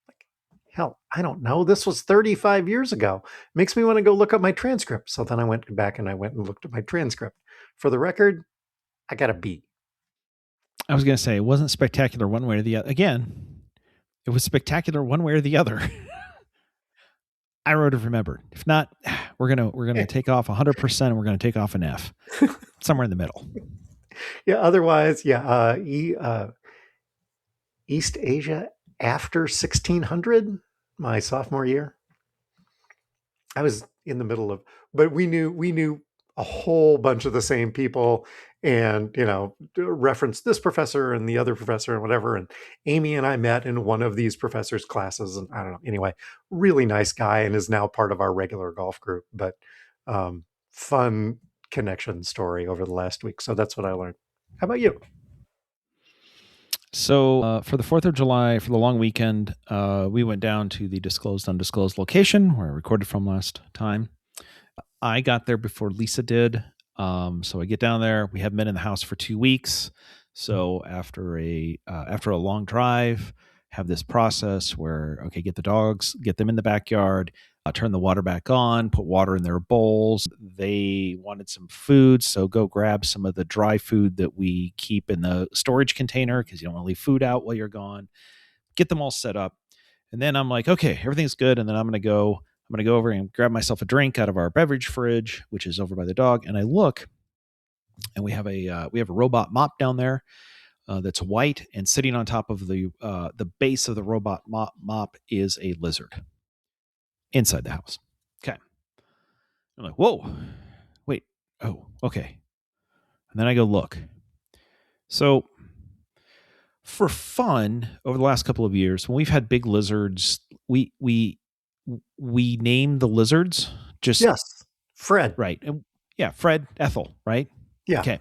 Speaker 2: Like, hell, I don't know. This was 35 years ago. Makes me want to go look up my transcript. So then I went back and looked at my transcript. For the record, I got a B.
Speaker 1: I was going to say, it wasn't spectacular one way or the other. Again, it was spectacular one way or the other. I would have remembered. If not, we're gonna take off 100%, and we're gonna take off an F, somewhere in the middle.
Speaker 2: Yeah. Otherwise, yeah. East Asia after 1600, my sophomore year. I was in the middle of, but we knew a whole bunch of the same people, and reference this professor and the other professor and whatever. And Amy and I met in one of these professors' classes, and I don't know. Anyway, really nice guy, and is now part of our regular golf group. But fun connection story over the last week. So that's what I learned. How about you?
Speaker 1: So for the 4th of July, for the long weekend, we went down to the disclosed, undisclosed location where I recorded from last time. I got there before Lisa did. So I get down there. We haven't been in the house for 2 weeks. So after a long drive, have this process where, okay, get the dogs, get them in the backyard, turn the water back on, put water in their bowls. They wanted some food, so go grab some of the dry food that we keep in the storage container because you don't want to leave food out while you're gone. Get them all set up. And then I'm like, okay, everything's good. And then I'm going to go over and grab myself a drink out of our beverage fridge, which is over by the dog. And I look, and we have a robot mop down there that's white, and sitting on top of the base of the robot mop is a lizard inside the house. Okay. I'm like, whoa, wait. Oh, okay. And then I go look. So for fun, over the last couple of years, when we've had big lizards, we name the lizards. Just
Speaker 2: yes, Fred.
Speaker 1: Right. And yeah, Fred, Ethel, right?
Speaker 2: Yeah.
Speaker 1: Okay.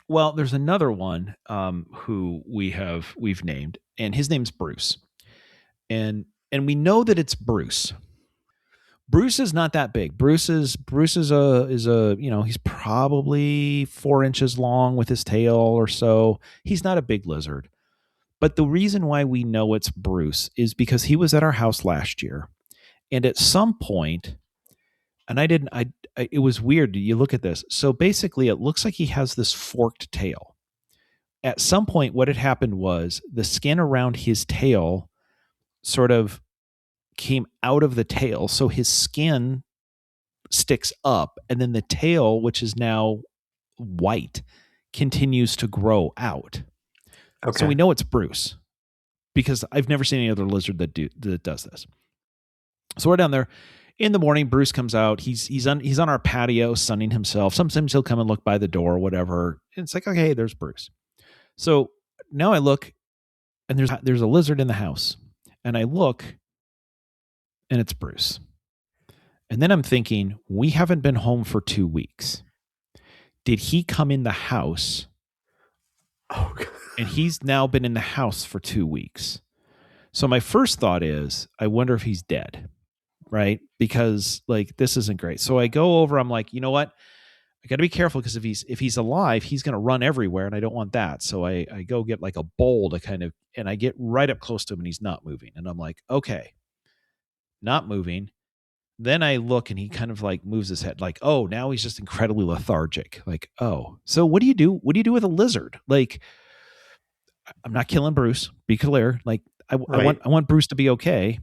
Speaker 1: Well, there's another one who we've named, and his name's Bruce. And we know that it's Bruce. Bruce is not that big. Bruce is a he's probably 4 inches long with his tail or so. He's not a big lizard. But the reason why we know it's Bruce is because he was at our house last year. And at some point, and it was weird. You look at this. So basically it looks like he has this forked tail. At some point, what had happened was the skin around his tail sort of came out of the tail. So his skin sticks up, and then the tail, which is now white, continues to grow out. Okay. So we know it's Bruce because I've never seen any other lizard that does this. So we're down there in the morning. Bruce comes out. He's on our patio sunning himself. Sometimes he'll come and look by the door or whatever. And it's like, okay, there's Bruce. So now I look, and there's a lizard in the house, and I look, and it's Bruce. And then I'm thinking, we haven't been home for 2 weeks. Did he come in the house?
Speaker 2: Oh, God.
Speaker 1: And he's now been in the house for 2 weeks. So my first thought is, I wonder if he's dead, right? Because like, this isn't great. So I go over, I'm like, you know what? I got to be careful because if he's alive, he's going to run everywhere, and I don't want that. So I go get like a bowl to and I get right up close to him, and he's not moving. And I'm like, okay, not moving. Then I look, and he kind of like moves his head, like, oh, now he's just incredibly lethargic. Like, oh, so what do you do? What do you do with a lizard? Like, I'm not killing Bruce. Be clear. Like I want Bruce to be okay.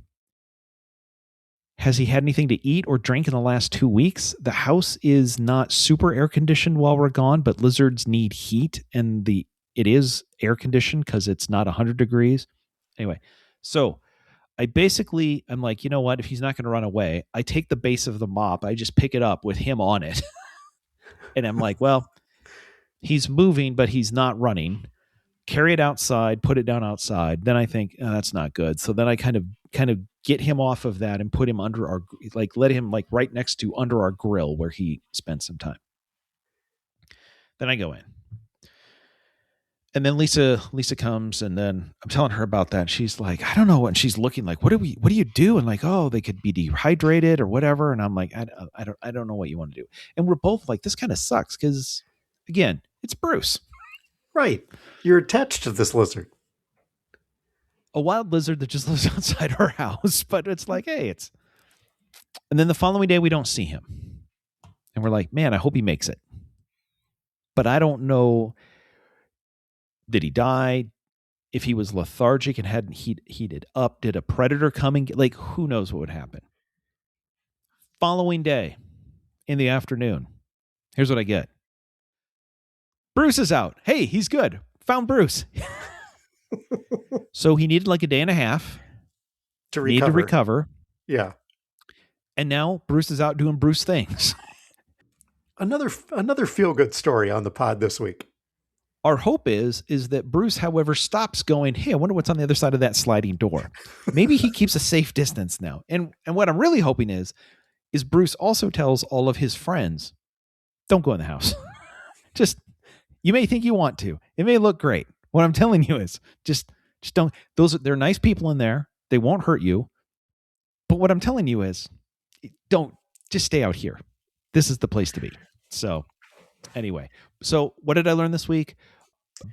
Speaker 1: Has he had anything to eat or drink in the last 2 weeks? The house is not super air conditioned while we're gone, but lizards need heat, and it is air conditioned because it's not 100 degrees. Anyway, so I'm like, you know what? If he's not going to run away, I take the base of the mop. I just pick it up with him on it. And I'm like, well, he's moving, but he's not running. Carry it outside, put it down outside. Then I think, that's not good. So then I kind of get him off of that and put him under let him right next to under our grill where he spent some time. Then I go in. And then Lisa comes, and then I'm telling her about that. And she's like, I don't know. And she's looking like, what do you do? And like, oh, they could be dehydrated or whatever. And I'm like, I don't know what you want to do. And we're both like, this kind of sucks because, again, it's Bruce.
Speaker 2: Right. You're attached to this lizard.
Speaker 1: A wild lizard that just lives outside our house. But it's like, hey, And then the following day, we don't see him. And we're like, man, I hope he makes it. But I don't know. Did he die? If he was lethargic and hadn't heated up, did a predator come and like, who knows what would happen? Following day in the afternoon, here's what I get. Bruce is out. Hey, he's good. Found Bruce. So he needed like a day and a half
Speaker 2: to
Speaker 1: recover.
Speaker 2: Yeah.
Speaker 1: And now Bruce is out doing Bruce things.
Speaker 2: Another feel-good story on the pod this week.
Speaker 1: Our hope is that Bruce, however, stops going, hey, I wonder what's on the other side of that sliding door. Maybe he keeps a safe distance now. And what I'm really hoping is Bruce also tells all of his friends, don't go in the house. Just, you may think you want to. It may look great. What I'm telling you is just don't. They're nice people in there. They won't hurt you. But what I'm telling you is just stay out here. This is the place to be. So anyway, so what did I learn this week?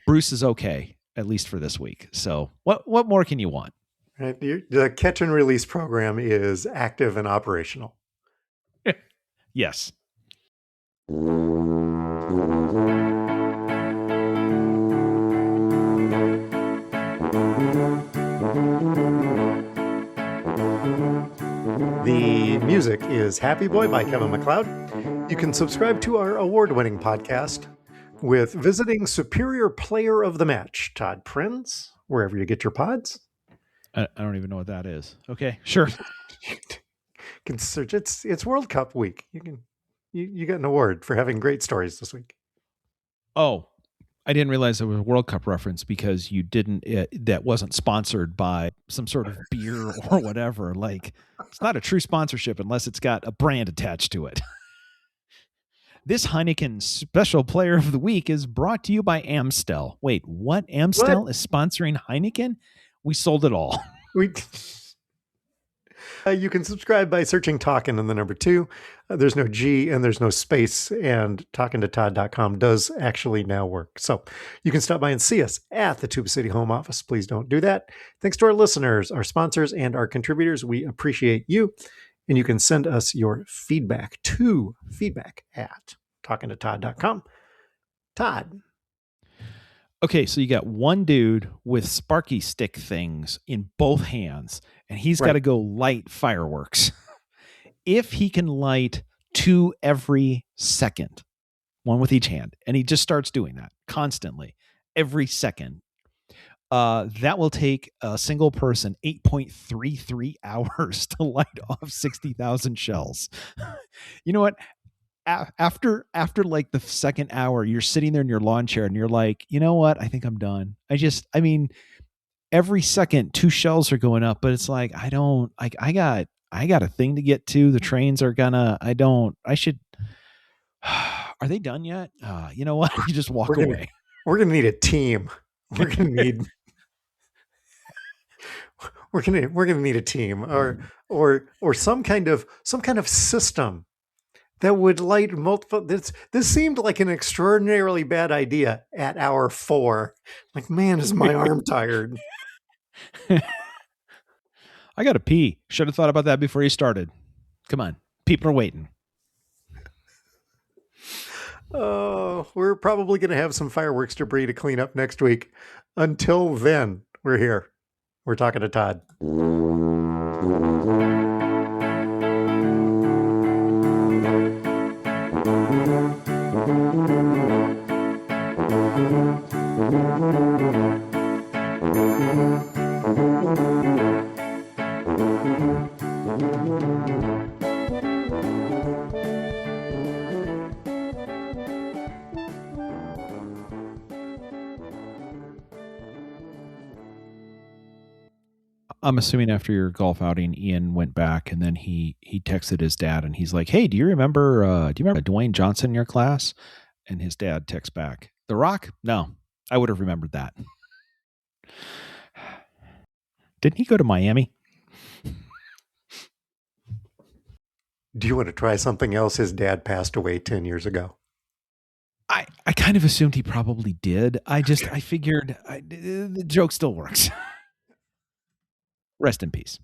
Speaker 1: Bruce is okay, at least for this week. So what more can you want?
Speaker 2: Right. The catch and release program is active and operational.
Speaker 1: Yes.
Speaker 2: The music is Happy Boy by Kevin MacLeod. You can subscribe to our award-winning podcast with visiting Superior Player of the Match, Todd Prinz, wherever you get your pods.
Speaker 1: I don't even know what that is. Okay, sure.
Speaker 2: You can search. It's World Cup week. You got an award for having great stories this week.
Speaker 1: Oh, I didn't realize it was a World Cup reference because you didn't. That wasn't sponsored by some sort of beer or whatever. Like, it's not a true sponsorship unless it's got a brand attached to it. This Heineken Special Player of the Week is brought to you by Amstel. Wait, what? Amstel is sponsoring Heineken? We sold it all.
Speaker 2: You can subscribe by searching Talkin' and the number 2. There's no G and there's no space, and talkingtotodd.com does actually now work. So you can stop by and see us at the Tuba City home office. Please don't do that. Thanks to our listeners, our sponsors, and our contributors. We appreciate you. And you can send us your feedback to feedback@talkingtotodd.com. Todd.
Speaker 1: Okay, so you got one dude with Sparky stick things in both hands, and he's got to go light fireworks. If he can light 2 every second, one with each hand, and he just starts doing that constantly, every second, that will take a single person 8.33 hours to light off 60,000 shells. You know what? After like the second hour, you're sitting there in your lawn chair and you're like, you know what? I think I'm done. I mean, every second 2 shells are going up, but it's like, I got a thing to get to. The trains are are they done yet? You know what? You just walk away.
Speaker 2: We're going to need a team. We're going to need, we're going to need a team or some kind of system that would light multiple. This seemed like an extraordinarily bad idea at hour 4. Like, man, is my arm tired.
Speaker 1: I got to pee. Should have thought about that before you started. Come on. People are waiting.
Speaker 2: We're probably going to have some fireworks debris to clean up next week. Until then, we're here. We're talking to Todd.
Speaker 1: I'm assuming after your golf outing, Ian went back and then he texted his dad and he's like, "Hey, do you remember Dewayne Johnson in your class?" And his dad texts back, "The Rock? No, I would have remembered that." Didn't he go to Miami?
Speaker 2: Do you want to try something else? His dad passed away 10 years ago.
Speaker 1: I kind of assumed he probably did. I figured the joke still works. Rest in peace.